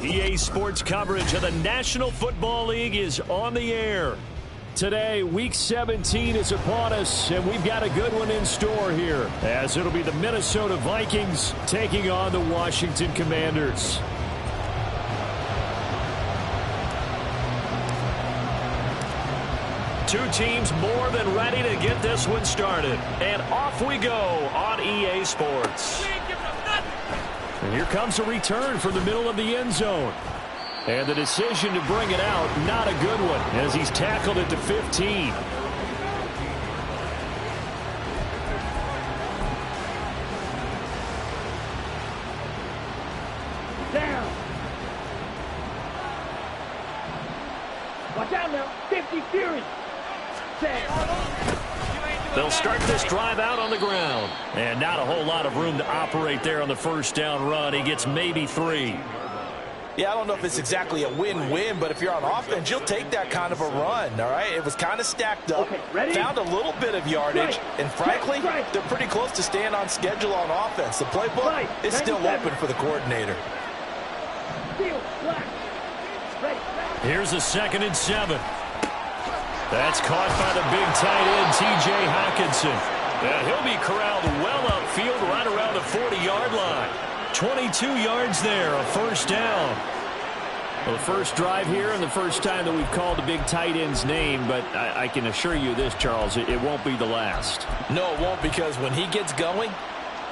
EA Sports coverage of the National Football League is on the air. Today, Week 17 is upon us, and we've got a good one in store here, as it'll be the Minnesota Vikings taking on the Washington Commanders. Two teams more than ready to get this one started. And off we go on EA Sports. And here comes a return from the middle of the end zone. And the decision to bring it out, not a good one, as he's tackled at the 15. Down. Watch out now. 50 Fury. They'll start this drive out on the ground. And not a whole lot of room to operate there on the first down run. He gets maybe 3. Yeah, I don't know if it's exactly a win-win, but if you're on offense, you'll take that kind of a run, all right? It was kind of stacked up, found a little bit of yardage, and frankly, they're pretty close to staying on schedule on offense. The playbook is still open for the coordinator. Here's a 2nd and 7. That's caught by the big tight end, T.J. Hockenson. And he'll be corralled well upfield right around the 40-yard line. 22 yards there, a first down. Well, the first drive here and the first time that we've called the big tight end's name, but I can assure you this, Charles, it won't be the last. No, it won't, because when he gets going,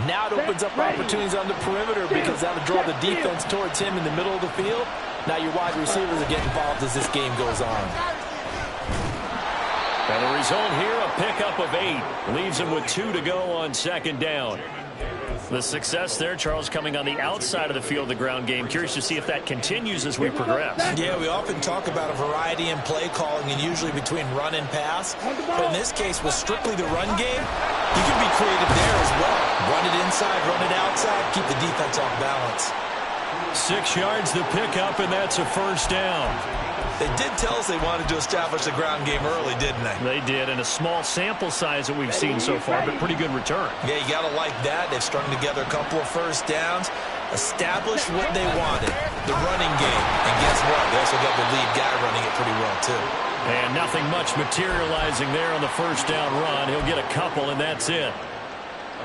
now it opens up opportunities on the perimeter because that'll draw the defense towards him in the middle of the field. Now your wide receivers are getting involved as this game goes on. And the result here, a pickup of 8. Leaves him with 2 to go on 2nd down. The success there, Charles, coming on the outside of the field, the ground game. Curious to see if that continues as we progress. Yeah, we often talk about a variety in play calling and usually between run and pass. But in this case, with strictly the run game, you can be creative there as well. Run it inside, run it outside, keep the defense off balance. 6 yards the pickup, and that's a first down. They did tell us they wanted to establish the ground game early, didn't they? They did, and a small sample size that we've seen so far, but pretty good return. Yeah, you got to like that. They've strung together a couple of first downs, established what they wanted, the running game. And guess what? They also got the lead guy running it pretty well, too. And nothing much materializing there on the first down run. He'll get a couple, and that's it.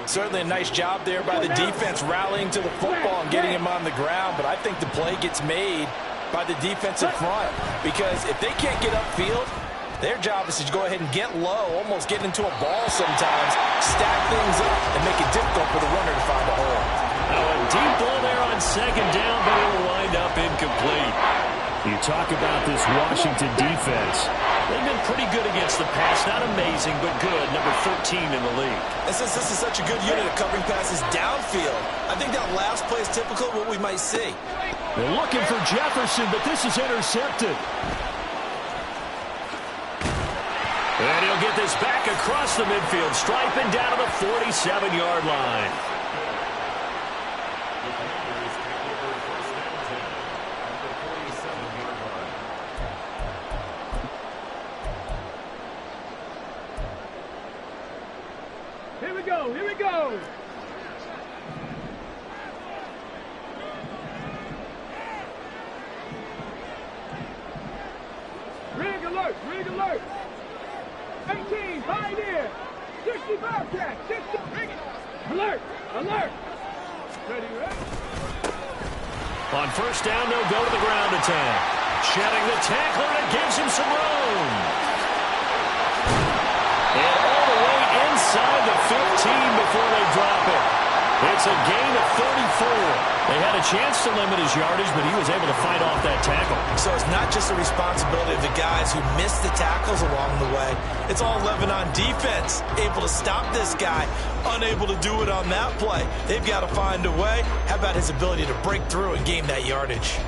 Certainly a nice job there by the defense rallying to the football and getting him on the ground, but I think the play gets made by the defensive front, because if they can't get upfield, their job is to go ahead and get low, almost get into a ball sometimes, stack things up, and make it difficult for the runner to find a hole. Now a deep ball there on 2nd down, but it'll wind up incomplete. You talk about this Washington defense. They've been pretty good against the pass. Not amazing, but good. Number 13 in the league. And since this is such a good unit of covering passes downfield, I think that last play is typical of what we might see. They're looking for Jefferson, but this is intercepted. And he'll get this back across the midfield stripe and down to the 47-yard line. Here we go. Here we go. Rig alert. Rig alert. 18. Pioneer. 60 Bobcat. 60. Rig it. Alert. Alert. Ready, ready. On first down, they'll go to the ground attack. Shedding the tackler, and it gives him some room. And all the way inside the 15 before they drop it. It's a gain of 34. They had a chance to limit his yardage, but he was able to fight off that tackle. So it's not just the responsibility of the guys who missed the tackles along the way. It's all 11 on defense, able to stop this guy, unable to do it on that play. They've got to find a way. How about his ability to break through and gain that yardage?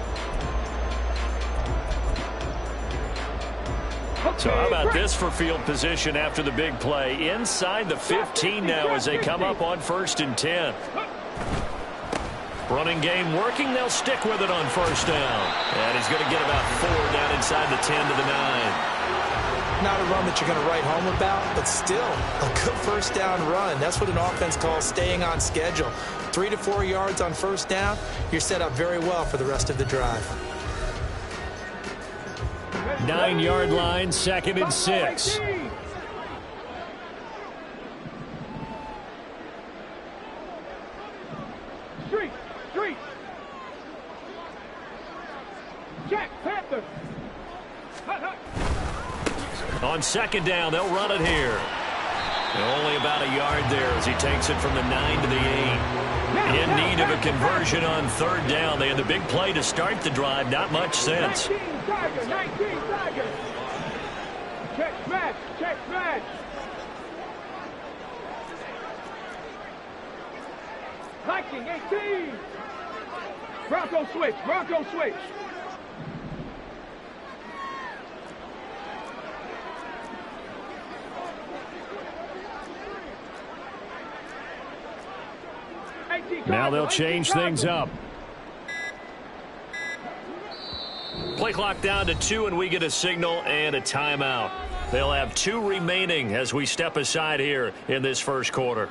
So how about this for field position after the big play? Inside the 15 now as they come up on 1st and 10. Running game working. They'll stick with it on first down. And he's going to get about 4 down inside the 10 to the 9. not a run that you're going to write home about, but still a good first down run. That's what an offense calls staying on schedule. 3 to 4 yards on first down, you're set up very well for the rest of the drive. 9-yard line, 2nd and 6. Street. Jack Panther. On 2nd down, they'll run it here. Only about a yard there as he takes it from the 9 to the 8. In need of a conversion on 3rd down. They had the big play to start the drive. Not much sense. 19 Tiger. Check smash. Viking 18. Bronco switch. Now they'll change things up. Play clock down to 2, and we get a signal and a timeout. They'll have 2 remaining as we step aside here in this first quarter.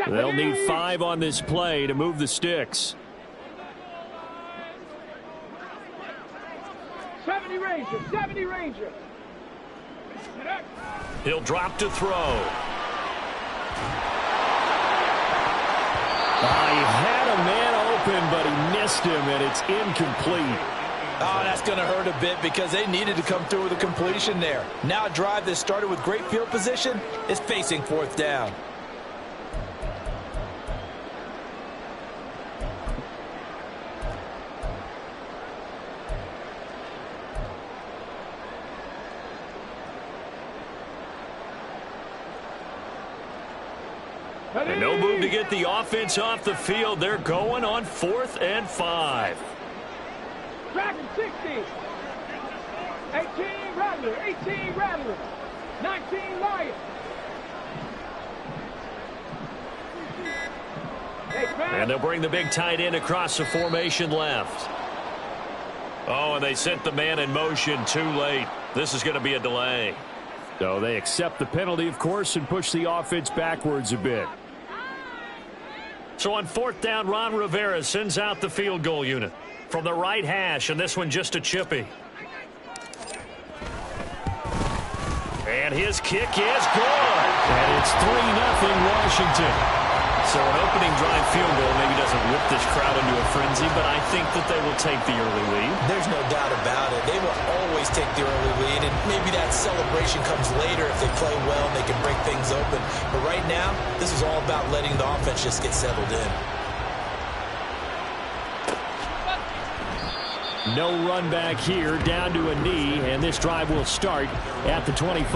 They'll need 5 on this play to move the sticks. 70 Ranger. He'll drop to throw. He had a man open, but he missed him, and it's incomplete. Oh, that's going to hurt a bit because they needed to come through with a completion there. Now a drive that started with great field position is facing 4th down. And no move to get the offense off the field. They're going on 4th and 5. Dragon 60. 18 Rattler. 19 Lion. And they'll bring the big tight end across the formation left. Oh, and they sent the man in motion too late. This is going to be a delay. So they accept the penalty, of course, and push the offense backwards a bit. So on 4th down, Ron Rivera sends out the field goal unit from the right hash, and this one just a chippy. And his kick is good. And it's 3-0 Washington. So an opening drive field goal maybe doesn't whip this crowd into a frenzy, but I think that they will take the early lead. There's no doubt about it. They will always take the early lead, and maybe that celebration comes later if they play well and they can break things open. But right now, this is all about letting the offense just get settled in. No run back here, down to a knee, and this drive will start at the 25.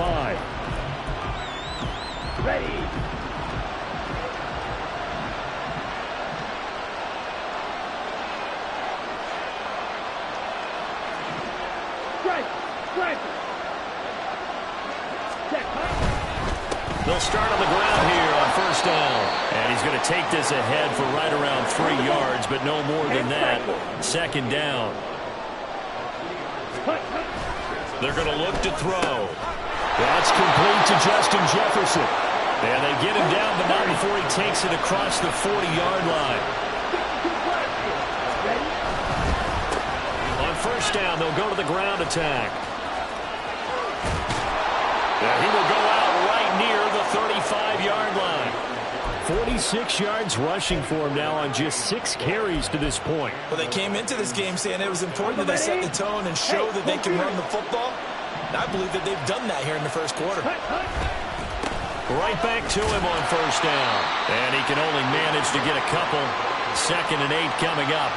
Ready. They'll start on the ground here on 1st down. And he's going to take this ahead for right around 3 yards, but no more than that. 2nd down. They're going to look to throw. That's complete to Justin Jefferson. And they get him down, but not before he takes it across the 40-yard line. On 1st down, they'll go to the ground attack. And he will go out right near the 35-yard line. 46 yards rushing for him now on just 6 carries to this point. Well, they came into this game saying it was important that they set the tone and show that they can run the football. And I believe that they've done that here in the first quarter. Right back to him on 1st down. And he can only manage to get a couple. 2nd and 8 coming up.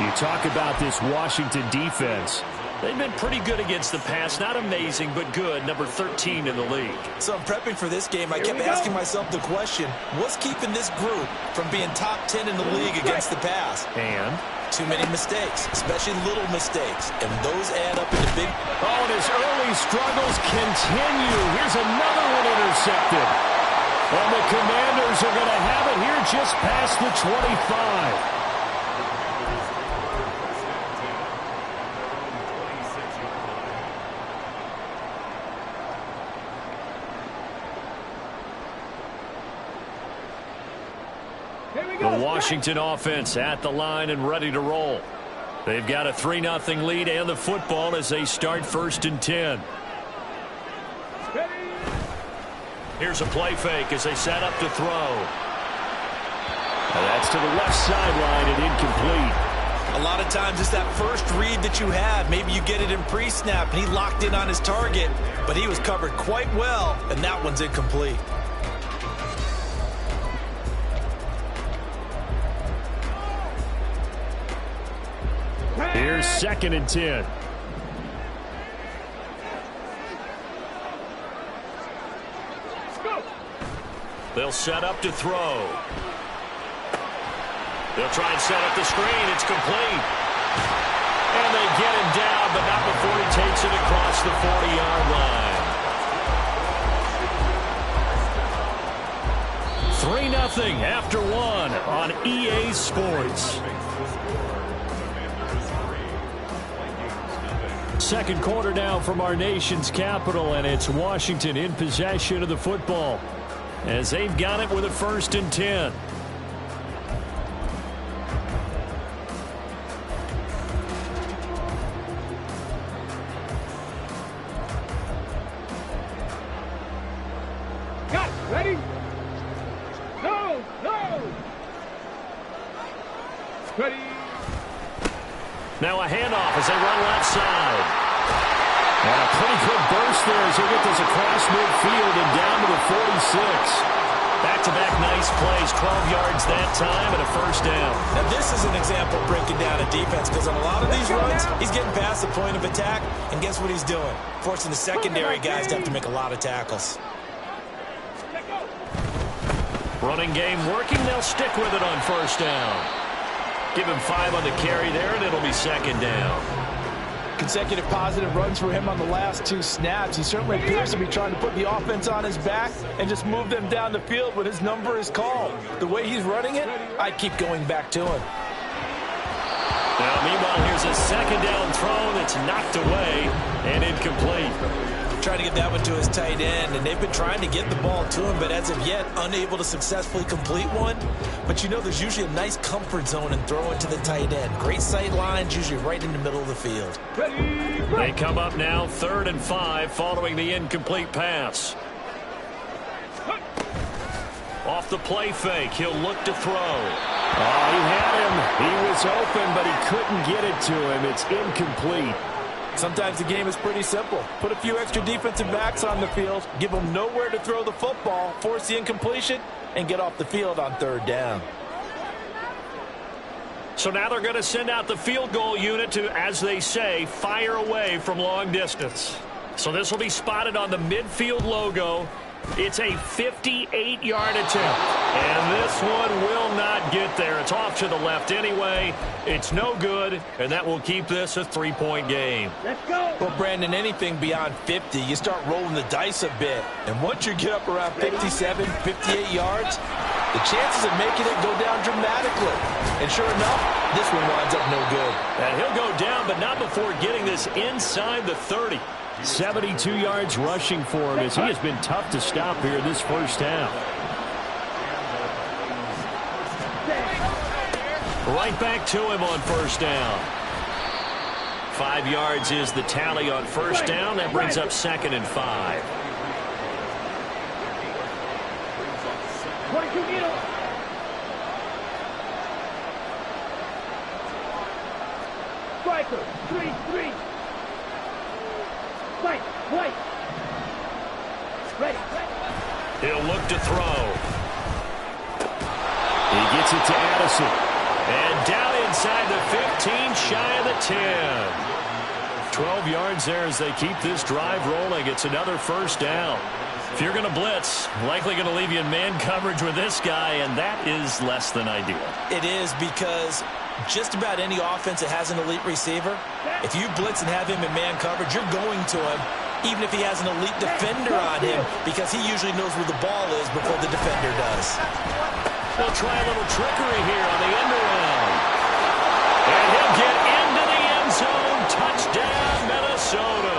You talk about this Washington defense. They've been pretty good against the pass. Not amazing, but good. Number 13 in the league. So I'm prepping for this game. I kept asking myself the question, what's keeping this group from being top 10 in the league against the pass? And? Too many mistakes, especially little mistakes. And those add up into big... Oh, and his early struggles continue. Here's another one intercepted. And the Commanders are going to have it here just past the 25. The Washington offense at the line and ready to roll. They've got a 3-0 lead and the football as they start 1st and 10. Here's a play fake as they set up to throw. And that's to the left sideline and incomplete. A lot of times it's that first read that you have. Maybe you get it in pre-snap and he locked in on his target, but he was covered quite well, and that one's incomplete. Here's 2nd and 10. They'll set up to throw. They'll try and set up the screen. It's complete. And they get him down, but not before he takes it across the 40-yard line. 3-0 after 1 on EA Sports. Second quarter now from our nation's capital, and it's Washington in possession of the football as they've got it with a 1st and 10. Got it. Ready? Go! Go! Ready? Now a handoff as they run left side. And a pretty good burst there as they get this across midfield and down to the 46. Back-to-back nice plays, 12 yards that time and a 1st down. Now this is an example of breaking down a defense, because on a lot of these runs, he's getting past the point of attack, and guess what he's doing? Forcing the secondary guys to have to make a lot of tackles. Running game working. They'll stick with it on 1st down. Give him 5 on the carry there, and it'll be 2nd down. Consecutive positive runs for him on the last 2 snaps. He certainly appears to be trying to put the offense on his back and just move them down the field when his number is called. The way he's running it, I keep going back to him. Now, meanwhile, here's a 2nd down throw that's knocked away and incomplete. Trying to get that one to his tight end, and they've been trying to get the ball to him, but as of yet, unable to successfully complete one. But you know, there's usually a nice comfort zone in throwing to the tight end. Great sight lines, usually right in the middle of the field. They come up now 3rd and 5 following the incomplete pass. Off the play fake, he'll look to throw. Oh, he had him. He was open, but he couldn't get it to him. It's incomplete. Sometimes the game is pretty simple. Put a few extra defensive backs on the field, give them nowhere to throw the football, force the incompletion, and get off the field on 3rd down. So now they're going to send out the field goal unit to, as they say, fire away from long distance. So this will be spotted on the midfield logo. It's a 58-yard attempt, and this one will not get there. It's off to the left anyway. It's no good, and that will keep this a 3-point game. Let's go. Well, Brandon, anything beyond 50, you start rolling the dice a bit. And once you get up around 57, 58 yards, the chances of making it go down dramatically. And sure enough, this one winds up no good. And he'll go down, but not before getting this inside the 30. 72 yards rushing for him as he has been tough to stop here this 1st half. Right back to him on 1st down. 5 yards is the tally on 1st down. That brings up 2nd and 5. 22 middle. Striker, 3-3. White. Ready. He'll look to throw. He gets it to Addison. And down inside the 15, shy of the 10. 12 yards there as they keep this drive rolling. It's another first down. If you're going to blitz, likely going to leave you in man coverage with this guy, and that is less than ideal. It is, because just about any offense that has an elite receiver, if you blitz and have him in man coverage, you're going to him, even if he has an elite defender on him, because he usually knows where the ball is before the defender does. They'll try a little trickery here on the end around. And he'll get into the end zone. Touchdown, Minnesota.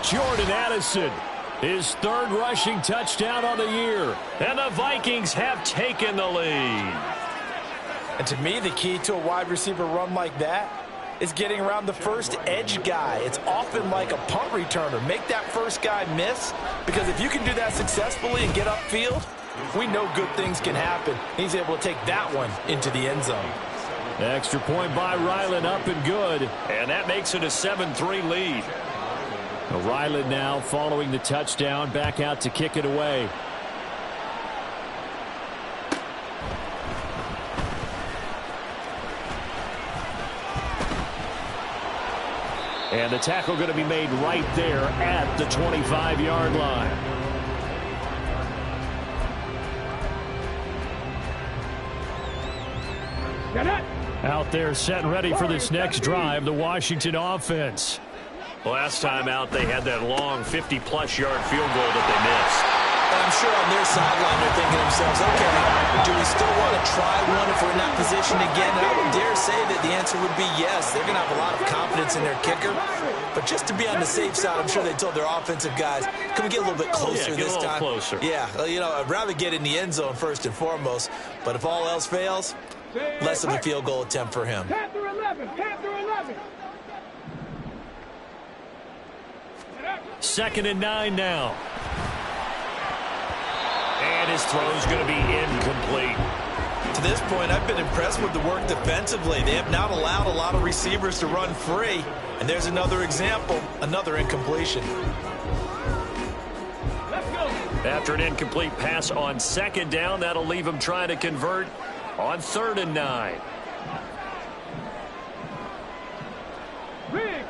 Jordan Addison, his third rushing touchdown on the year. And the Vikings have taken the lead. And to me, the key to a wide receiver run like that is getting around the first edge guy. It's often like a punt returner. Make that first guy miss, because if you can do that successfully and get upfield, we know good things can happen. He's able to take that one into the end zone. Extra point by Ryland, up and good. And that makes it a 7-3 lead. Ryland now following the touchdown, back out to kick it away. And the tackle going to be made right there at the 25-yard line. Out there set and ready for this next drive, the Washington offense. Last time out, they had that long 50-plus yard field goal that they missed. And I'm sure on their sideline they're thinking to themselves, okay, do we still want to try one if we're in that position again? And I would dare say that the answer would be yes. They're going to have a lot of confidence in their kicker. But just to be on the safe side, I'm sure they told their offensive guys, can we get a little bit closer this time? Closer. Yeah, you know, I'd rather get in the end zone first and foremost. But if all else fails, less of a field goal attempt for him. Panther 11, Panther 11. 2nd and 9 now. And his throw's going to be incomplete. To this point, I've been impressed with the work defensively. They have not allowed a lot of receivers to run free. And there's another example, another incompletion. Let's go. After an incomplete pass on 2nd down, that'll leave him trying to convert on 3rd and 9. Riggs.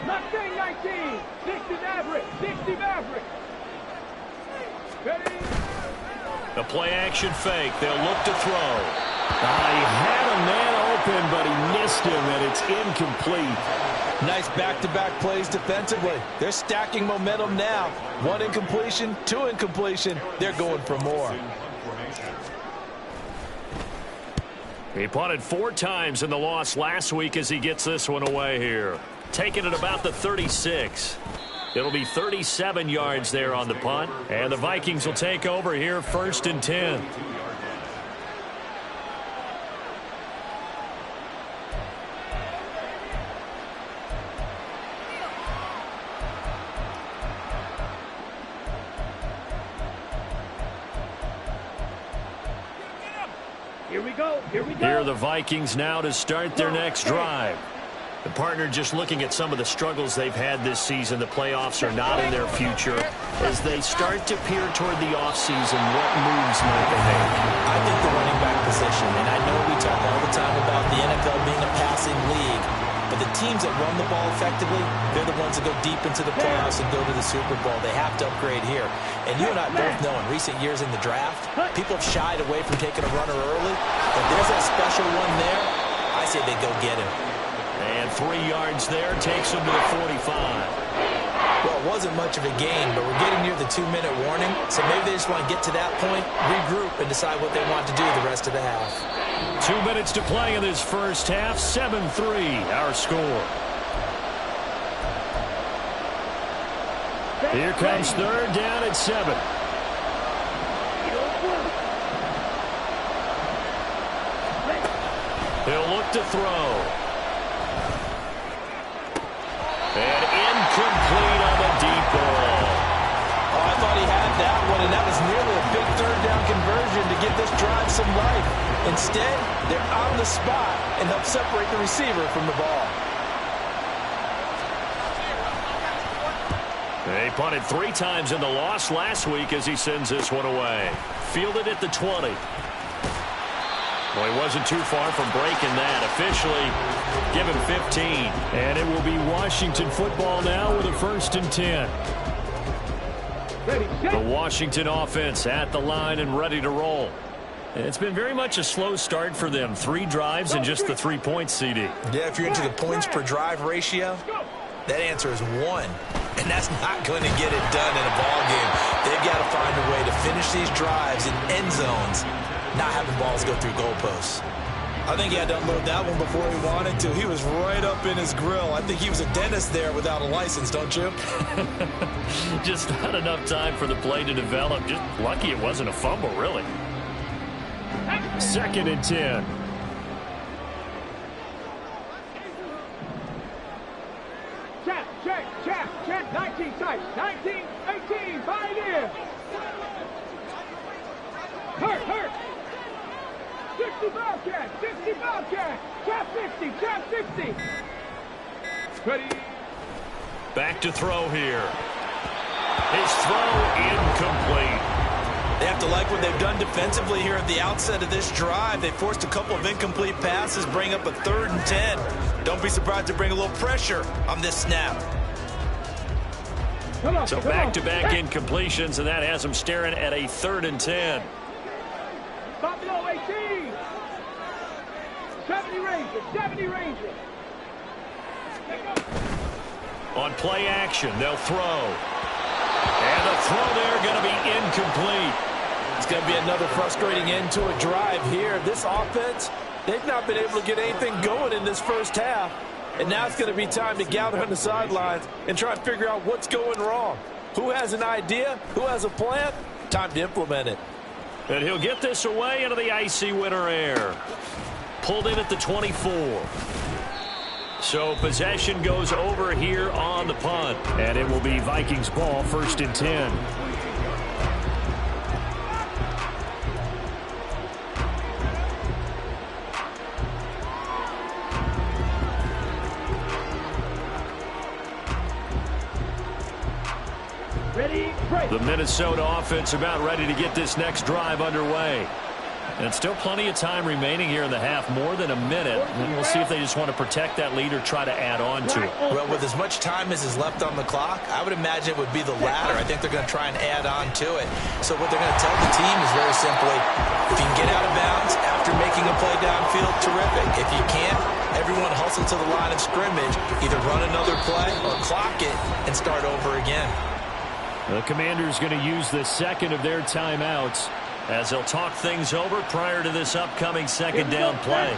Mustang 19. 60 Maverick. 60 Maverick. Ready? The play-action fake. They'll look to throw. He had a man open, but he missed him, and it's incomplete. Nice back-to-back plays defensively. They're stacking momentum now. 1 incompletion, 2 incompletion. They're going for more. He punted 4 times in the loss last week as he gets this one away here. Taking it about the 36. It'll be 37 yards there on the punt. And the Vikings will take over here 1st and 10. Here we go. Here we go. Here are the Vikings now to start their next drive. The partner just looking at some of the struggles they've had this season. The playoffs are not in their future. As they start to peer toward the offseason, what moves might they make? I think the running back position, and I know we talk all the time about the NFL being a passing league, but the teams that run the ball effectively, they're the ones that go deep into the playoffs and go to the Super Bowl. They have to upgrade here. And you and I both know in recent years in the draft, people have shied away from taking a runner early. But there's that special one there. I say they go get him. And 3 yards there takes him to the 45. Well, it wasn't much of a gain, but we're getting near the 2-minute warning. So maybe they just want to get to that point, regroup, and decide what they want to do the rest of the half. 2 minutes to play in this first half. 7-3 our score. Here comes 3rd down at 7. He'll look to throw. And incomplete on the deep ball. Oh, I thought he had that one, and that was nearly a big 3rd down conversion to give this drive some life. Instead, they're on the spot and help separate the receiver from the ball. They punted 3 times in the loss last week as he sends this one away. Fielded at the 20. Well, he wasn't too far from breaking that. Officially, give him 15. And it will be Washington football now with a 1st and 10. The Washington offense at the line and ready to roll. It's been very much a slow start for them. 3 drives and just the 3 points, CD. Yeah, if you're into the points per drive ratio, that answer is 1. And that's not going to get it done in a ball game. They've got to find a way to finish these drives in end zones, not having balls go through goalposts. I think he had to unload that one before he wanted to. He was right up in his grill. I think he was a dentist there without a license, don't you? Just not enough time for the play to develop. Just lucky it wasn't a fumble, really. 2nd and 10. Check, 19 tight, 19, 18, Pioneer. Hurt. 60 Bobcat, trap 60. Ready. Back to throw here. His throw incomplete. They have to like what they've done defensively here at the outset of this drive. They forced a couple of incomplete passes, bring up a 3rd and 10. Don't be surprised to bring a little pressure on this snap. So back-to-back incompletions, and that has them staring at a 3rd and 10. Stop below 18. 70 Rangers. On play action, they'll throw. And the throw there going to be incomplete. It's going to be another frustrating end to a drive here. This offense, they've not been able to get anything going in this first half. And now it's going to be time to gather on the sidelines and try and figure out what's going wrong. Who has an idea? Who has a plan? Time to implement it. And he'll get this away into the icy winter air. Pulled in at the 24. So possession goes over here on the punt. And it will be Vikings ball, 1st and 10. The Minnesota offense about ready to get this next drive underway. And still plenty of time remaining here in the half, more than a minute. And we'll see if they just want to protect that lead or try to add on to it. Well, with as much time as is left on the clock, I would imagine it would be the latter. I think they're going to try and add on to it. So what they're going to tell the team is very simply, if you can get out of bounds after making a play downfield, terrific. If you can't, everyone hustle to the line of scrimmage, either run another play or clock it and start over again. The Commanders going to use the second of their timeouts as they'll talk things over prior to this upcoming 2nd down play.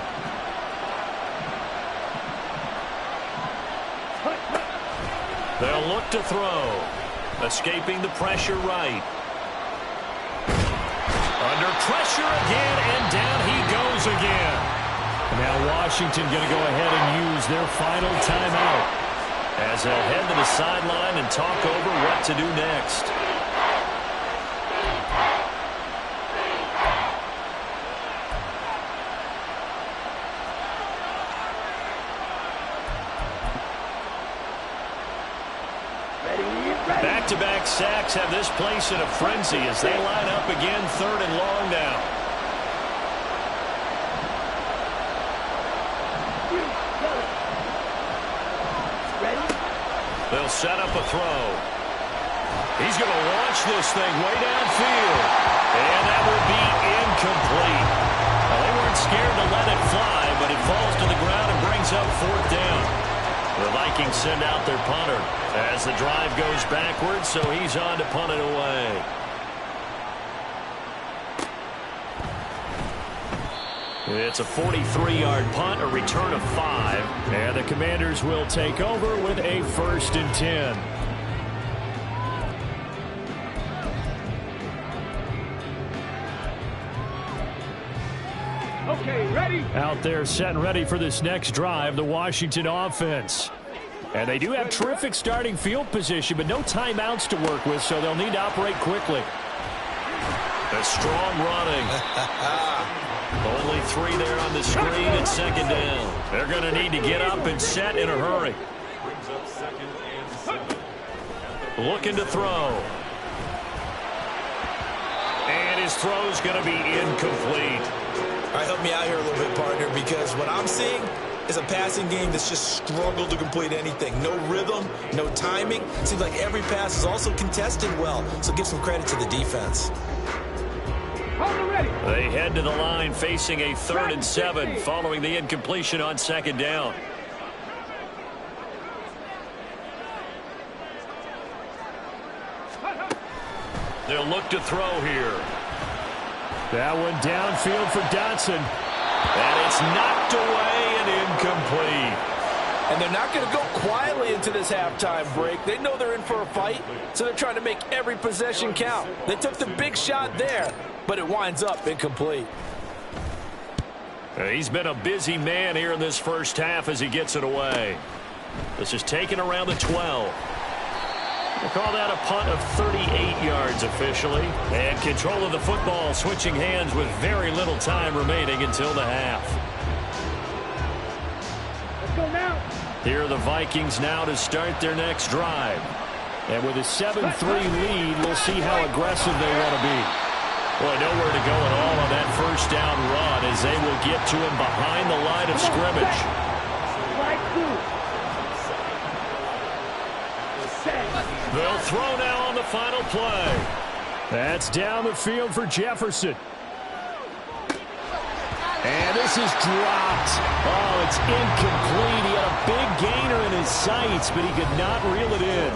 They'll look to throw. Escaping the pressure right. Under pressure again, and down he goes again. Now Washington going to go ahead and use their final timeout as they'll head to the sideline and talk over what to do next. Back-to-back sacks have this place in a frenzy as they line up again, 3rd and long now. They'll set up a throw. He's going to launch this thing way downfield. And that will be incomplete. Well, they weren't scared to let it fly, but it falls to the ground and brings up 4th down. The Vikings send out their punter as the drive goes backwards, so he's on to punt it away. It's a 43-yard punt, a return of 5, and the Commanders will take over with a 1st and 10. Okay, ready? Out there set and ready for this next drive, the Washington offense. And they do have terrific starting field position, but no timeouts to work with, so they'll need to operate quickly. A strong running. Only 3 there on the screen at 2nd down. They're going to need to get up and set in a hurry. Looking to throw. And his throw's going to be incomplete. All right, help me out here a little bit, partner, because what I'm seeing is a passing game that's just struggled to complete anything. No rhythm, no timing. Seems like every pass is also contested well, so give some credit to the defense. They head to the line facing a 3rd and 7 following the incompletion on 2nd down. They'll look to throw here. That one downfield for Dotson. And it's knocked away and incomplete. And they're not going to go quietly into this halftime break. They know they're in for a fight, so they're trying to make every possession count. They took the big shot there, but it winds up incomplete. He's been a busy man here in this first half as he gets it away. This is taken around the 12. We'll call that a punt of 38 yards officially. And control of the football switching hands with very little time remaining until the half. Let's go now. Here are the Vikings now to start their next drive. And with a 7-3 lead, we'll see how aggressive they want to be. Boy, nowhere to go at all on that first down run as they will get to him behind the line of scrimmage. They'll throw now on the final play. That's down the field for Jefferson. And this is dropped. Oh, it's incomplete. He had a big gainer in his sights, but he could not reel it in.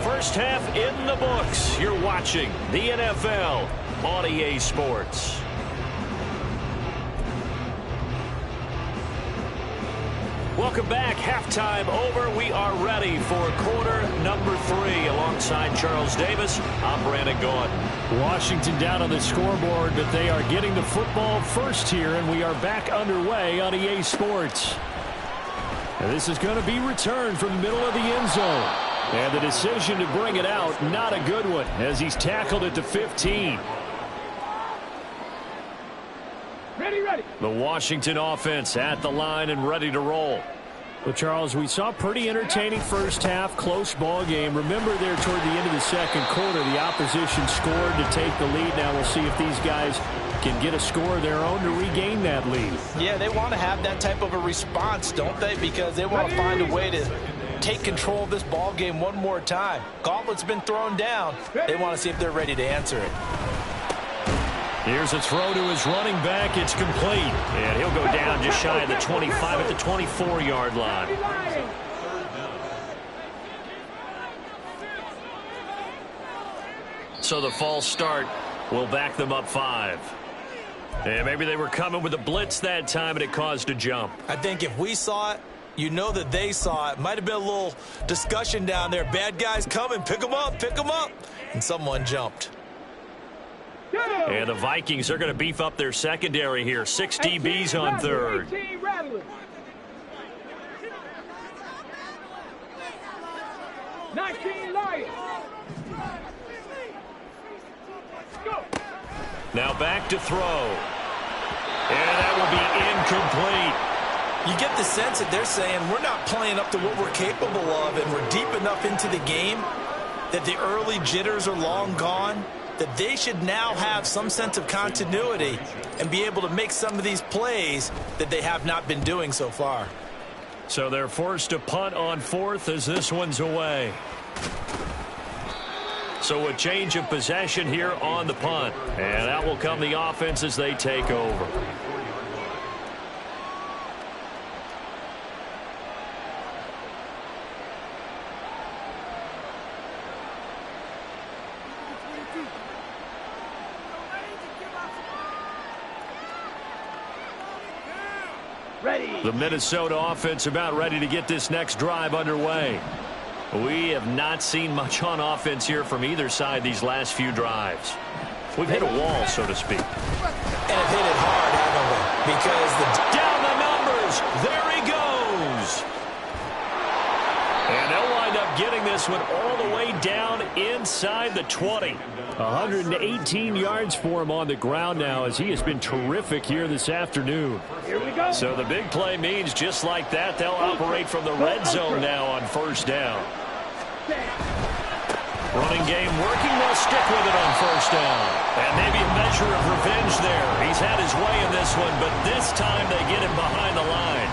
First half in the books. You're watching the NFL on EA Sports. Welcome back. Halftime over. We are ready for quarter number 3. Alongside Charles Davis, I'm Brandon Gaudin. Washington down on the scoreboard, but they are getting the football first here, and we are back underway on EA Sports. And this is going to be returned from the middle of the end zone. And the decision to bring it out, not a good one, as he's tackled at the 15. Ready. The Washington offense at the line and ready to roll. Well, Charles, we saw a pretty entertaining first half, close ball game. Remember there toward the end of the second quarter, the opposition scored to take the lead. Now we'll see if these guys can get a score of their own to regain that lead. Yeah, they want to have that type of a response, don't they? Because they want to find a way to take control of this ball game one more time. Gauntlet's been thrown down. They want to see if they're ready to answer it. Here's a throw to his running back. It's complete. And he'll go down just shy of the 25 at the 24-yard line. So the false start will back them up 5. And maybe they were coming with a blitz that time and it caused a jump. I think if we saw it, you know that they saw it. Might have been a little discussion down there. Bad guys coming. Pick them up. Pick them up. And someone jumped. And the Vikings are going to beef up their secondary here. 6 DBs on third. 19 Lions. Go. Now back to throw. And that will be incomplete. You get the sense that they're saying we're not playing up to what we're capable of, and we're deep enough into the game that the early jitters are long gone, that they should now have some sense of continuity and be able to make some of these plays that they have not been doing so far. So they're forced to punt on 4th as this one's away. So a change of possession here on the punt. And out will come the offense as they take over. The Minnesota offense about ready to get this next drive underway. We have not seen much on offense here from either side these last few drives. We've hit a wall, so to speak. And have hit it hard, haven't we? Because down the numbers. There he goes. And they'll wind up getting this one all the way down inside the 20. 118 yards for him on the ground now as he has been terrific here this afternoon. Here we go. So the big play means just like that, they'll operate from the red zone now on first down. Running game working. They'll stick with it on first down. And maybe a measure of revenge there. He's had his way in this one, but this time they get him behind the line.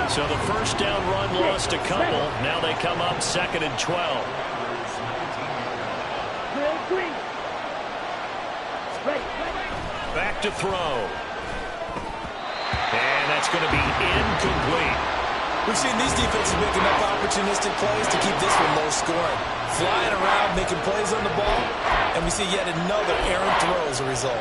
So the first down run lost a couple. Now they come up 2nd and 12. Back to throw. And that's going to be incomplete. We've seen these defenses make enough opportunistic plays to keep this one low scoring. Flying around, making plays on the ball, and we see yet another errant throw as a result.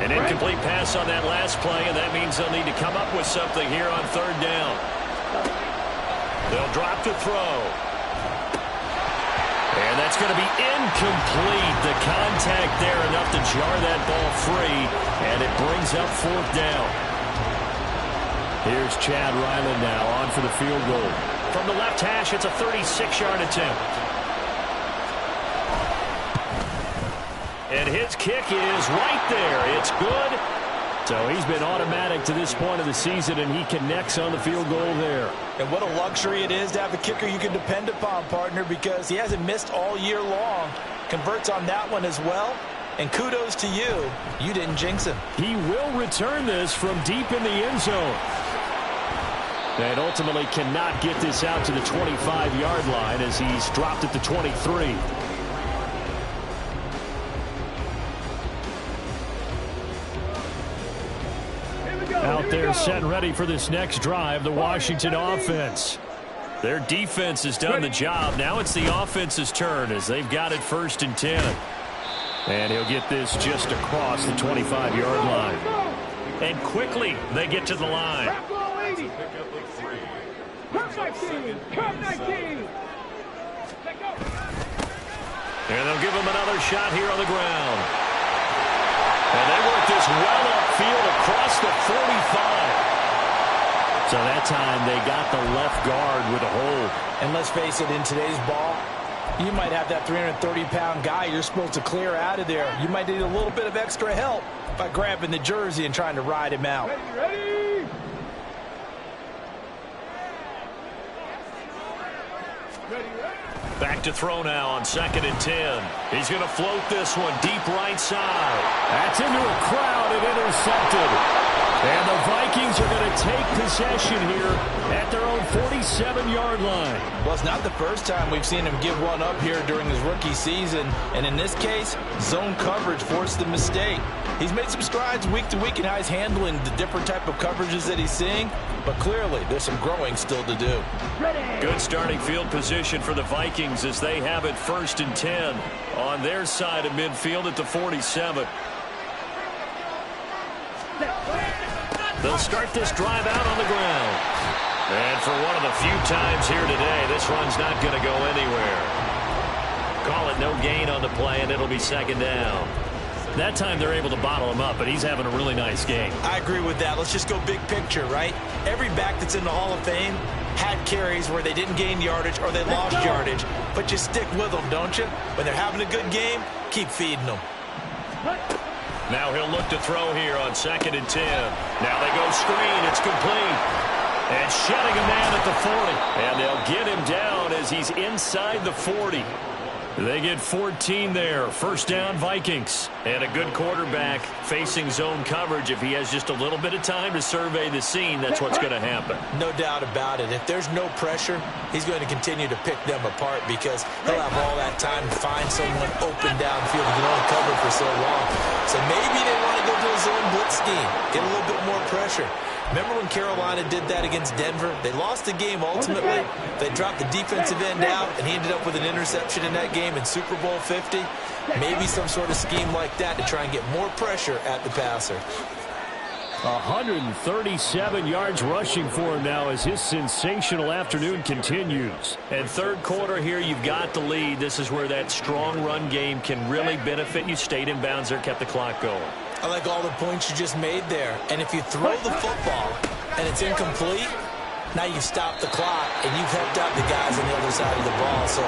An incomplete pass on that last play, and that means they'll need to come up with something here on 3rd down. They'll drop to throw. And that's going to be incomplete. The contact there enough to jar that ball free, and it brings up 4th down. Here's Chad Ryland now on for the field goal. From the left hash, it's a 36-yard attempt. And his kick is right there. It's good. So he's been automatic to this point of the season, and he connects on the field goal there. And what a luxury it is to have a kicker you can depend upon, partner, because he hasn't missed all year long. Converts on that one as well. And kudos to you. You didn't jinx him. He will return this from deep in the end zone. And ultimately cannot get this out to the 25-yard line as he's dropped at the 23. Out there set and ready for this next drive, the Washington offense. Their defense has done the job. Now it's the offense's turn as they've got it 1st and 10. And he'll get this just across the 25-yard line. And quickly they get to the line. And they'll give him another shot here on the ground. And they work this well upfield across the 45. So that time they got the left guard with a hold. And let's face it, in today's ball, you might have that 330-pound guy you're supposed to clear out of there. You might need a little bit of extra help by grabbing the jersey and trying to ride him out. Ready? Back to throw now on 2nd and 10. He's going to float this one deep right side. That's into a crowd and intercepted. And the Vikings are going to take possession here at their own 47-yard line. Well, it's not the first time we've seen him give one up here during his rookie season. And in this case, zone coverage forced the mistake. He's made some strides week to week in how he's handling the different type of coverages that he's seeing. But clearly, there's some growing still to do. Good starting field position for the Vikings as they have it 1st and 10 on their side of midfield at the 47. They'll start this drive out on the ground. And for one of the few times here today, this run's not going to go anywhere. Call it no gain on the play, and it'll be 2nd down. That time they're able to bottle him up, but he's having a really nice game. I agree with that. Let's just go big picture, right? Every back that's in the Hall of Fame had carries where they didn't gain yardage or they lost yardage. But you stick with them, don't you? When they're having a good game, keep feeding them. Now he'll look to throw here on 2nd and 10. Now they go screen. It's complete. And shedding a man at the 40. And they'll get him down as he's inside the 40. They get 14 there. 1st down, Vikings. And a good quarterback facing zone coverage. If he has just a little bit of time to survey the scene, that's what's going to happen. No doubt about it. If there's no pressure, he's going to continue to pick them apart because he'll have all that time to find someone open downfield. He can only cover for so long. So maybe they want to go to a zone blitz scheme, get a little bit more pressure. Remember when Carolina did that against Denver? They lost the game ultimately. They dropped the defensive end out, and he ended up with an interception in that game in Super Bowl 50. Maybe some sort of scheme like that to try and get more pressure at the passer. 137 yards rushing for him now as his sensational afternoon continues. And 3rd quarter here, you've got the lead. This is where that strong run game can really benefit you. Stayed in bounds there, kept the clock going. I like all the points you just made there. And if you throw the football and it's incomplete, Now you've stopped the clock, and you've helped out the guys on the other side of the ball. So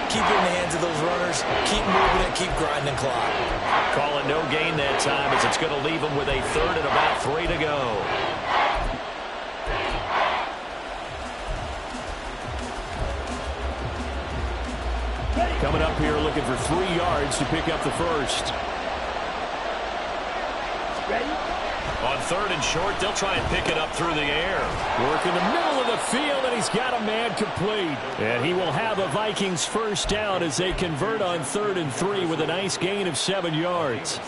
keep it in the hands of those runners, keep moving it, keep grinding clock. Calling no gain that time as it's going to leave them with a third and about 3 to go. Coming up here looking for 3 yards to pick up the first. On 3rd and short, they'll try and pick it up through the air. Work in the middle of the field, and he's got a man complete. And he will have a Vikings first down as they convert on 3rd and 3 with a nice gain of 7 yards.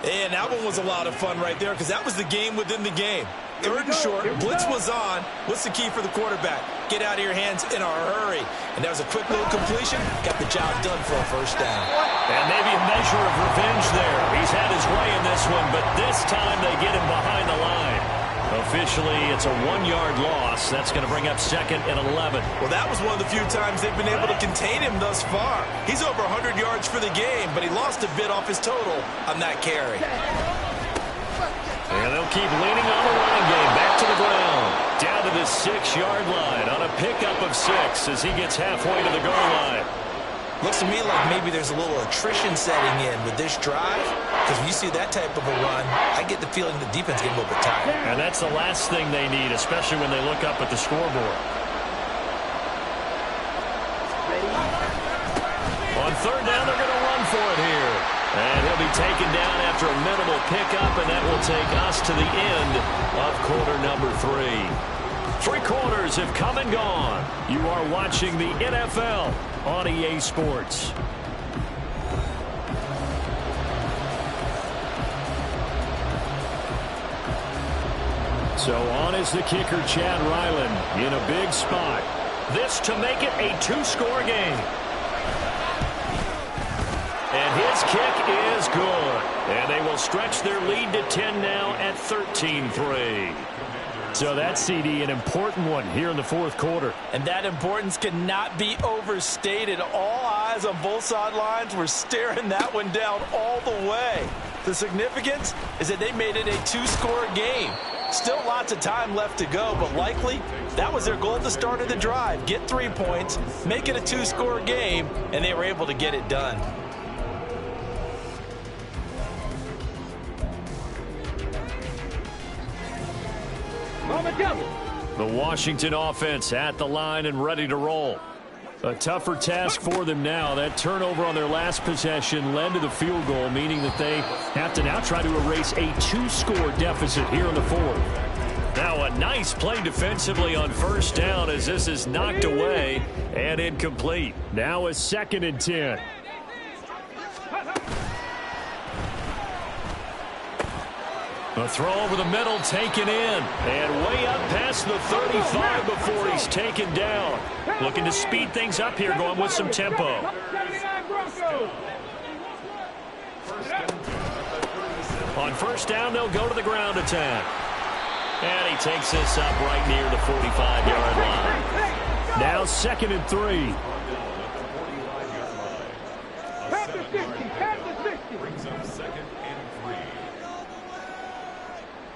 And that one was a lot of fun right there because that was the game within the game. 3rd and short, blitz was on. What's the key for the quarterback? Get out of your hands in a hurry. And that was a quick little completion. Got the job done for a first down. And maybe a measure of revenge there. He's had his way in this one, but this time they get him behind the line. Officially, it's a 1-yard loss. That's going to bring up 2nd and 11. Well, that was one of the few times they've been able to contain him thus far. He's over 100 yards for the game, but he lost a bit off his total on that carry. And they'll keep leaning on the running game. Back to the ground. Down to the 6-yard line on a pickup of 6 as he gets halfway to the goal line. Looks to me like maybe there's a little attrition setting in with this drive. Because when you see that type of a run, I get the feeling the defense getting a little bit tired. And that's the last thing they need, especially when they look up at the scoreboard. On 3rd down, they're going to run for it here. And he'll be taken down after a minimal pickup, and that will take us to the end of quarter number 3. 3 quarters have come and gone. You are watching the NFL on EA Sports. So on is the kicker, Chad Ryland, in a big spot. This to make it a 2-score game. And his kick is good. And they will stretch their lead to 10 now at 13-3. So that's, CD, an important one here in the 4th quarter. And that importance cannot be overstated. All eyes on both sidelines were staring that one down all the way. The significance is that they made it a 2-score game. Still lots of time left to go, but likely that was their goal at the start of the drive. Get 3 points, make it a 2-score game, and they were able to get it done. The Washington offense at the line and ready to roll. A tougher task for them now. That turnover on their last possession led to the field goal, meaning that they have to now try to erase a 2-score deficit here in the 4th. Now a nice play defensively on 1st down as this is knocked away and incomplete. Now a 2nd and 10. A throw over the middle taken in and way up past the 35 before he's taken down. Looking to speed things up here, going with some tempo. On 1st down, they'll go to the ground attack. And he takes this up right near the 45-yard line. Now 2nd and 3.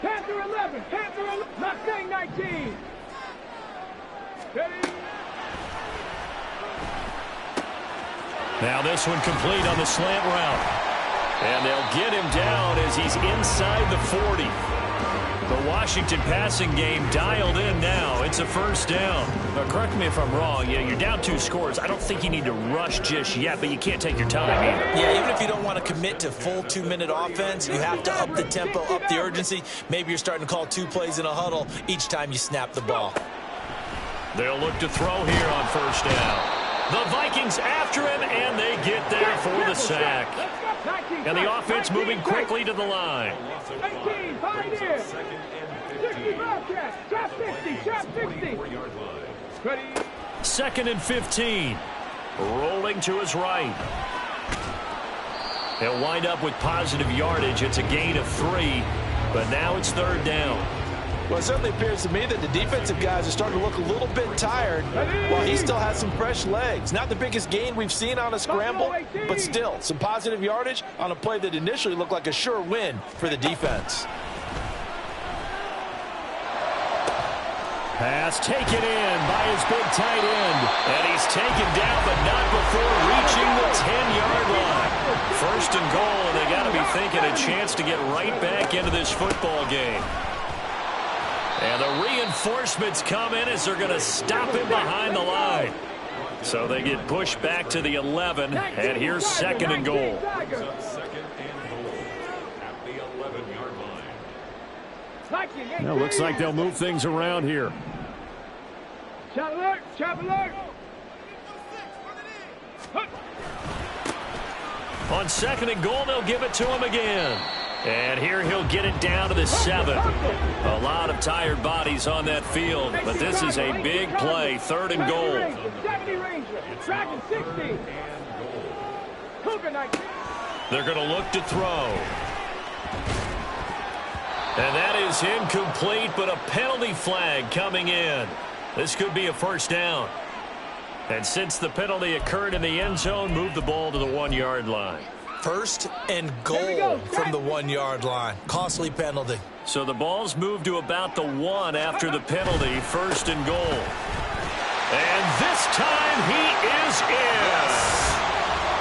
Panther 11, Panther 11, Mustang 19. Now this one complete on the slant route. And they'll get him down as he's inside the 40. The Washington passing game dialed in now. It's a 1st down. Now, correct me if I'm wrong. Yeah, you're down 2 scores. I don't think you need to rush just yet, but you can't take your time either. Yeah, even if you don't want to commit to full 2-minute offense, you have to up the tempo, up the urgency. Maybe you're starting to call 2 plays in a huddle each time you snap the ball. They'll look to throw here on 1st down. The Vikings after him, and they get there for the sack. And the offense moving quickly to the line. 18, 5 in. 60 Bobcats, drop 60, drop 60. Ready. 2nd and 15. Rolling to his right. He'll wind up with positive yardage. It's a gain of 3, but now it's 3rd down. Well, it certainly appears to me that the defensive guys are starting to look a little bit tired while he still has some fresh legs. Not the biggest gain we've seen on a scramble, but still some positive yardage on a play that initially looked like a sure win for the defense. Pass taken in by his big tight end. And he's taken down, but not before reaching the 10-yard line. First and goal, and they got to be thinking a chance to get right back into this football game. And the reinforcements come in as they're going to stop him behind the line. So they get pushed back to the 11, and here's second and goal. Now looks like they'll move things around here. Chop alert! Chop alert! On second and goal, they'll give it to him again. And here he'll get it down to the 7. A lot of tired bodies on that field, but this is a big play, third and goal. 70 Ranger, tracking 60. They're going to look to throw. And that is incomplete, but a penalty flag coming in. This could be a first down. And since the penalty occurred in the end zone, move the ball to the 1-yard line. First and goal from the 1-yard line. Costly penalty. So the ball's moved to about the 1 after the penalty. First and goal. And this time he is in.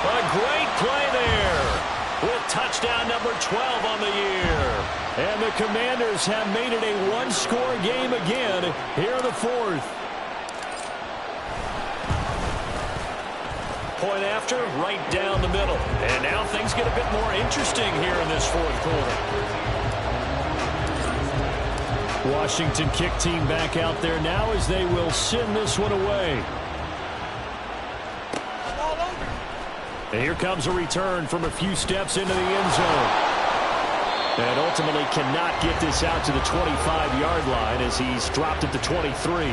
A great play there with touchdown number 12 on the year. And the Commanders have made it a one-score game again here in the fourth. Point after, right down the middle. And now things get a bit more interesting here in this fourth quarter. Washington kick team back out there now as they will send this one away. And here comes a return from a few steps into the end zone. And ultimately cannot get this out to the 25-yard line as he's dropped at the 23.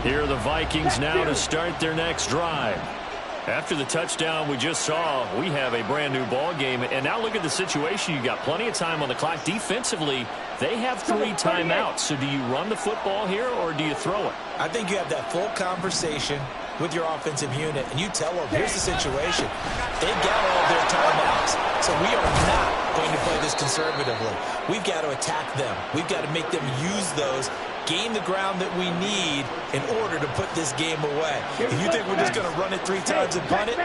Here are the Vikings now to start their next drive. After the touchdown we just saw, we have a brand new ball game. And now look at the situation. You got plenty of time on the clock. Defensively, they have 3 timeouts. So do you run the football here or do you throw it? I think you have that full conversation with your offensive unit, and you tell them, here's the situation. They've got all their timeouts, so we are not going to play this conservatively. We've got to attack them. We've got to make them use those, gain the ground that we need in order to put this game away. If you think we're just going to run it 3 times and punt it,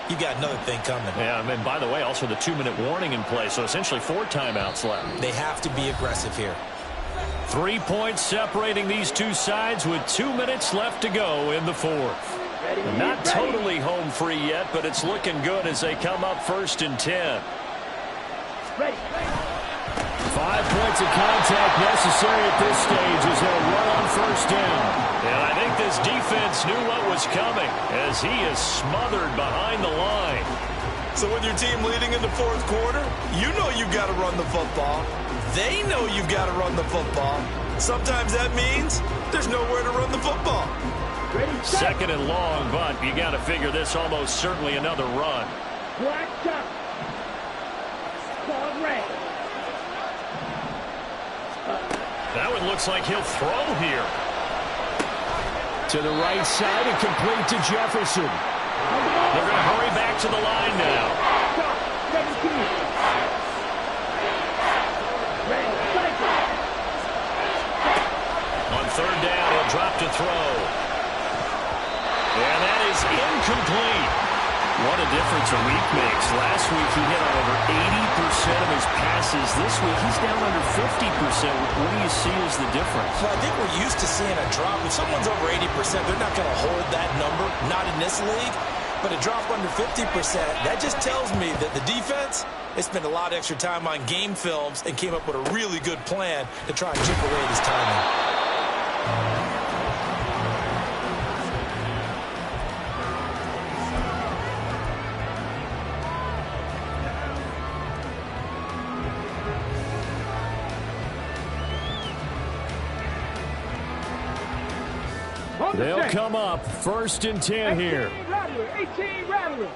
you got another thing coming. Yeah, and by the way, also the 2-minute warning in play, so essentially 4 timeouts left. They have to be aggressive here. 3 points separating these two sides with 2 minutes left to go in the fourth. Not totally home free yet, but it's looking good as they come up first and 10. 5 points of contact necessary at this stage as they'll run on first down. And I think this defense knew what was coming as he is smothered behind the line. So with your team leading in the fourth quarter, you know you've got to run the football. They know you've got to run the football. Sometimes that means there's nowhere to run the football. Second and long, but you got to figure this almost certainly another run. Black top. Called red. That one looks like he'll throw here. To the right side and complete to Jefferson. They're going to hurry back to the line now. 17. On third down, he'll drop to throw. And that is incomplete. What a difference a week makes. Last week he hit on over 80% of his passes. This week he's down under 50%. What do you see as the difference? Well, I think we're used to seeing a drop. If someone's over 80%, they're not going to hold that number, not in this league. But a drop under 50%, that just tells me that the defense, they spent a lot of extra time on game films and came up with a really good plan to try and chip away this timing. They'll come up first and 10 here. 18 Rattler.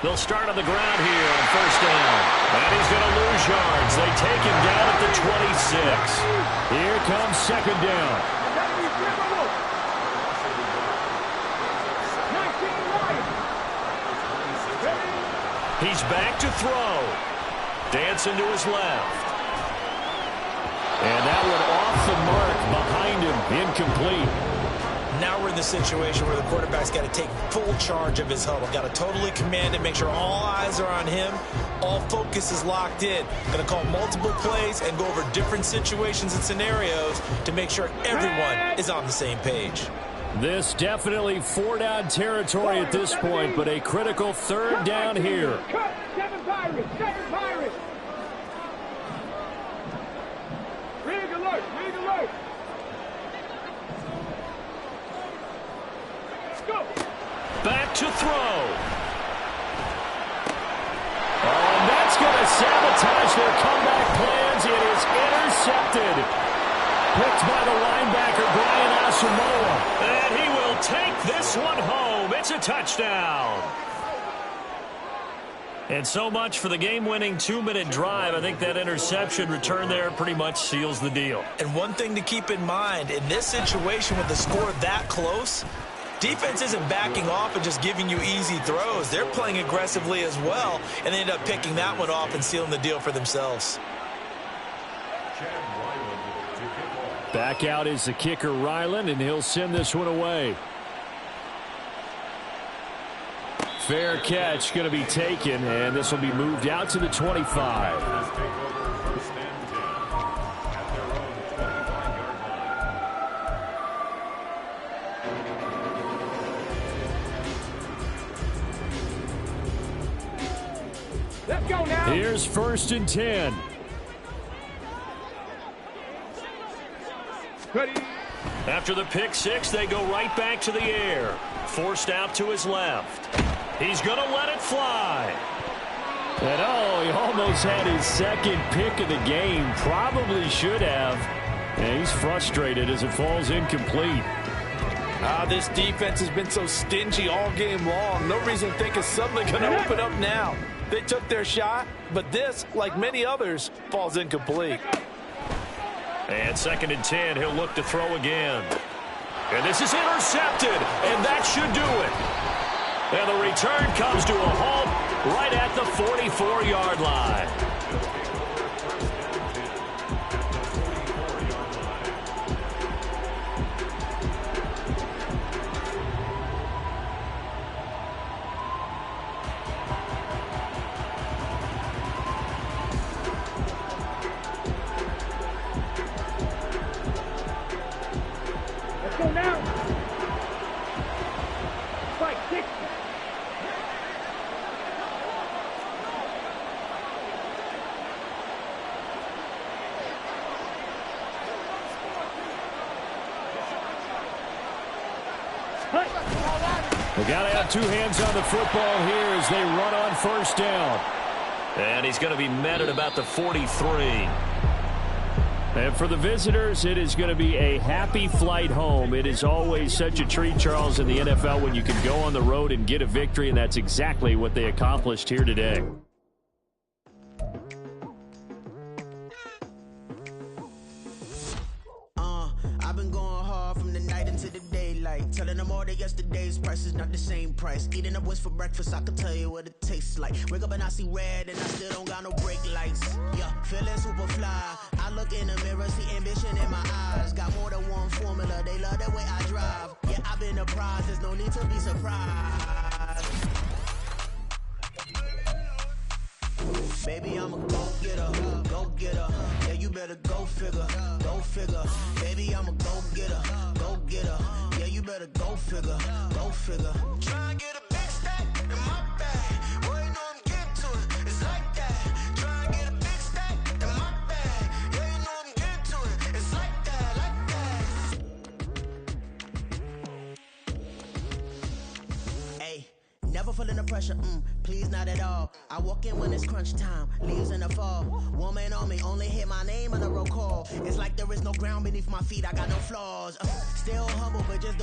They'll start on the ground here on first down. And he's going to lose yards yards. They take him down at the 26. Here comes second down. He's back to throw. Dancing to his left. And that one off the mark behind him. Incomplete. Now we're in the situation where the quarterback's got to take full charge of his huddle. Got to totally command it, make sure all eyes are on him. All focus is locked in. Going to call multiple plays and go over different situations and scenarios to make sure everyone is on the same page. This definitely 4-down territory at this point, but a critical third down here. Cut! 7 Pirates! 7 Pirates! Rig alert! Rig alert! Go! Back to throw. Oh, and that's going to sabotage their comeback plans. It is intercepted. Picked by the linebacker, Brian Asamoah. And he will take this one home. It's a touchdown. And so much for the game-winning 2-minute drive. I think that interception return there pretty much seals the deal. And one thing to keep in mind, in this situation with the score that close, defense isn't backing off and just giving you easy throws. They're playing aggressively as well, and they end up picking that one off and sealing the deal for themselves. Back out is the kicker, Ryland, and he'll send this one away. Fair catch going to be taken, and this will be moved out to the 25. Let's go now. Here's 1st and 10. Ready. After the pick six, they go right back to the air. Forced out to his left. He's going to let it fly. And oh, he almost had his second pick of the game. Probably should have. And he's frustrated as it falls incomplete. This defense has been so stingy all game long. No reason to think it's suddenly going to open up now. They took their shot, but this, like many others, falls incomplete. And 2nd and 10, he'll look to throw again. And this is intercepted, and that should do it. And the return comes to a halt right at the 44-yard line. Let's go now. Fight 6. We got to have two hands on the football here as they run on 1st down. And he's going to be met at about the 43. And for the visitors, it is going to be a happy flight home. It is always such a treat, Charles, in the NFL when you can go on the road and get a victory, and that's exactly what they accomplished here today. I've been going hard from the night into the daylight, telling them all that yesterday's price is not the same price. Eating up what's for breakfast, I can tell you what it tastes like. Wake up and I see red and I still don't got no brake lights. Yeah, feeling super fly. I look in the mirror, see ambition in my eyes. Got more than one formula, they love the way I drive. Yeah, I've been a prize, there's no need to be surprised. Baby, I'm a go-getter, go-getter. Yeah, you better go figure, go figure. Baby, I'm a go-getter, go-getter. Yeah, you better go figure, go figure. Try and get a big stack in my bag. Boy, you know I'm getting to it, it's like that. Try and get a big stack in my bag. Yeah, you know I'm getting to it, it's like that, like that. Hey, never feeling the pressure, please not at all. I walk in when it's crunch time, leaves in the fall. Woman on me, only hit my name on the roll call. It's like there is no ground beneath my feet, I got no flaws. Still humble, but just